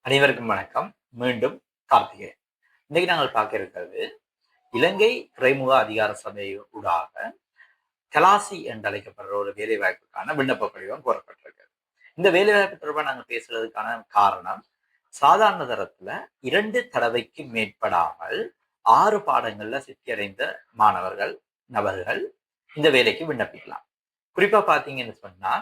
அனைவருக்கும் வணக்கம். மீண்டும் கார்த்திகேயன். இன்னைக்கு நாங்கள் பார்க்க இருக்கிறது இலங்கை துறைமுக அதிகார சபை ஊடாக கலாசி என்று அழைக்கப்படுற ஒரு வேலைவாய்ப்புக்கான விண்ணப்ப படிவம் கோரப்பட்டிருக்கு. இந்த வேலைவாய்ப்பு தொடர்பாக நாங்கள் பேசுறதுக்கான காரணம், சாதாரண தரத்துல 2 தடவைக்கு மேற்படாமல் 6 பாடங்கள்ல சித்தியடைந்த மாணவர்கள் நபர்கள் இந்த வேலைக்கு விண்ணப்பிக்கலாம். குறிப்பா பாத்தீங்கன்னு சொன்னா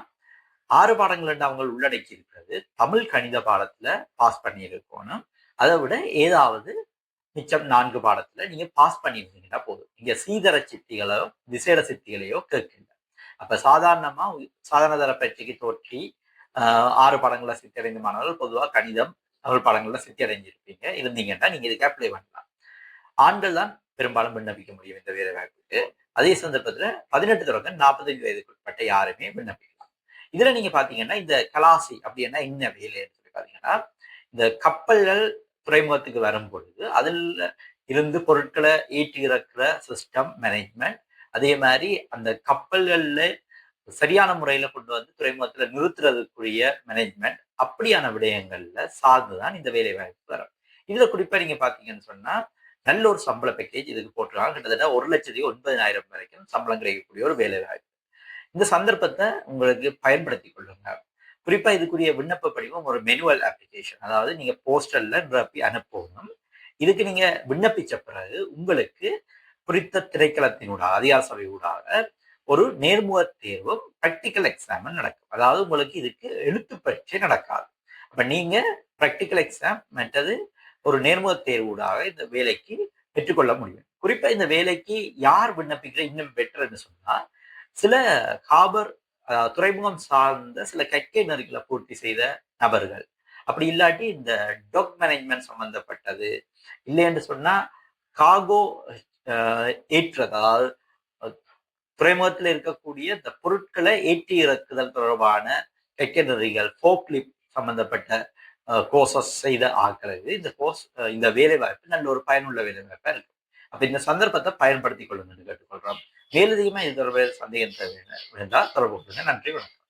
6 பாடங்கள் அவங்க உள்ளடக்கி இருக்கிறது. தமிழ் கணித பாடத்துல பாஸ் பண்ணி இருக்கணும். அதை விட ஏதாவது மிச்சம் 4 பாடத்துல நீங்க பாஸ் பண்ணியிருந்தீங்கன்னா போதும். இங்க சீதர சித்திகளோ விசேட சித்திகளையோ கேட்கல. அப்ப சாதாரண தர பரீட்சைக்கு தோற்றி 6 பாடங்கள்ல சித்தி அடைந்த மாணவர்கள் பொதுவாக கணிதம் தமிழ் பாடங்கள்ல சித்தி அடைஞ்சிருப்பீங்க இருந்தீங்கன்னா நீங்க இதுக்கு அப்ளை பண்ணலாம். ஆண்கள் தான் பெரும்பாலும் விண்ணப்பிக்க முடியும் இந்த வேலை வாய்ப்புக்கு. அதே சந்தர்ப்பத்துல 18 தொடங்க 45 வயதுக்குட்பட்ட யாருமே விண்ணப்பிக்கலாம். இதுல நீங்க பாத்தீங்கன்னா இந்த கலாசி அப்படின்னா என்ன வேலைன்னு சொல்லி பாத்தீங்கன்னா, இந்த கப்பல்கள் துறைமுகத்துக்கு வரும் பொழுது அதுல இருந்து பொருட்களை ஏற்றி இறக்குற சிஸ்டம் மேனேஜ்மெண்ட், அதே மாதிரி அந்த கப்பல்கள்ல சரியான முறையில கொண்டு வந்து துறைமுகத்துல நிறுத்துறதுக்குரிய மேனேஜ்மெண்ட், அப்படியான விடயங்கள்ல சார்ந்துதான் இந்த வேலை வாய்ப்பு வரும். இதுல குறிப்பா நீங்க பாத்தீங்கன்னு சொன்னா நல்ல ஒரு சம்பள பேக்கேஜ் இதுக்கு போட்டுருக்காங்க. கிட்டத்தட்ட 1,90,000 வரைக்கும் சம்பளம் கிடைக்கக்கூடிய ஒரு வேலை வாய்ப்பு. இந்த சந்தர்ப்பத்தை உங்களுக்கு பயன்படுத்தி கொள்ளுங்க. குறிப்பா இதுக்குரிய விண்ணப்ப படிவம் ஒரு மெனுவல் அப்ளிகேஷன், அதாவது நீங்க போஸ்டல்ல நிரப்பி அனுப்பணும். இதுக்கு நீங்க விண்ணப்பிச்ச பிறகு உங்களுக்கு குறித்த திணைக்களத்தினூடாக அதிகார சபை ஊடாக ஒரு நேர்முக தேர்வும் ப்ராக்டிக்கல் எக்ஸாமும் நடக்கும். அதாவது உங்களுக்கு இதுக்கு எழுத்து பரீட்சை நடக்காது. அப்ப நீங்க ப்ராக்டிக்கல் எக்ஸாம் மற்றது ஒரு நேர்முக தேர்வூடாக இந்த வேலைக்கு பெற்றுக்கொள்ள முடியும். குறிப்பா இந்த வேலைக்கு யார் விண்ணப்பிக்கிற இன்னும் பெட்டர்ன்னு சொன்னா, சில காபர் துறைமுகம் சார்ந்த சில கற்கை நெறிகளை பூர்த்தி செய்த நபர்கள், அப்படி இல்லாட்டி இந்த டாக் மேனேஜ்மெண்ட் சம்பந்தப்பட்டது இல்லைன்னு சொன்னா காகோ ஏற்றது, அதாவது துறைமுகத்தில் இருக்கக்கூடிய இந்த பொருட்களை ஏற்றி இறக்குதல் தொடர்பான கற்கை நெறிகள் ஃபோக்லிப் சம்பந்தப்பட்ட கோர்சஸ் செய்த ஆக்கிறது இந்த வேலை வாய்ப்பு நல்ல ஒரு பயனுள்ள வேலை வாய்ப்பா இருக்கு. அப்ப இந்த சந்தர்ப்பத்தை பயன்படுத்திக் கொள்ளுங்கன்னு கேட்டுக்கொள்றோம். மேலதிகமா இது தொடர்பாக சந்தேகம் தேவை இருந்தால் தொடர்பு கொள்ளுங்க. நன்றி, வணக்கம்.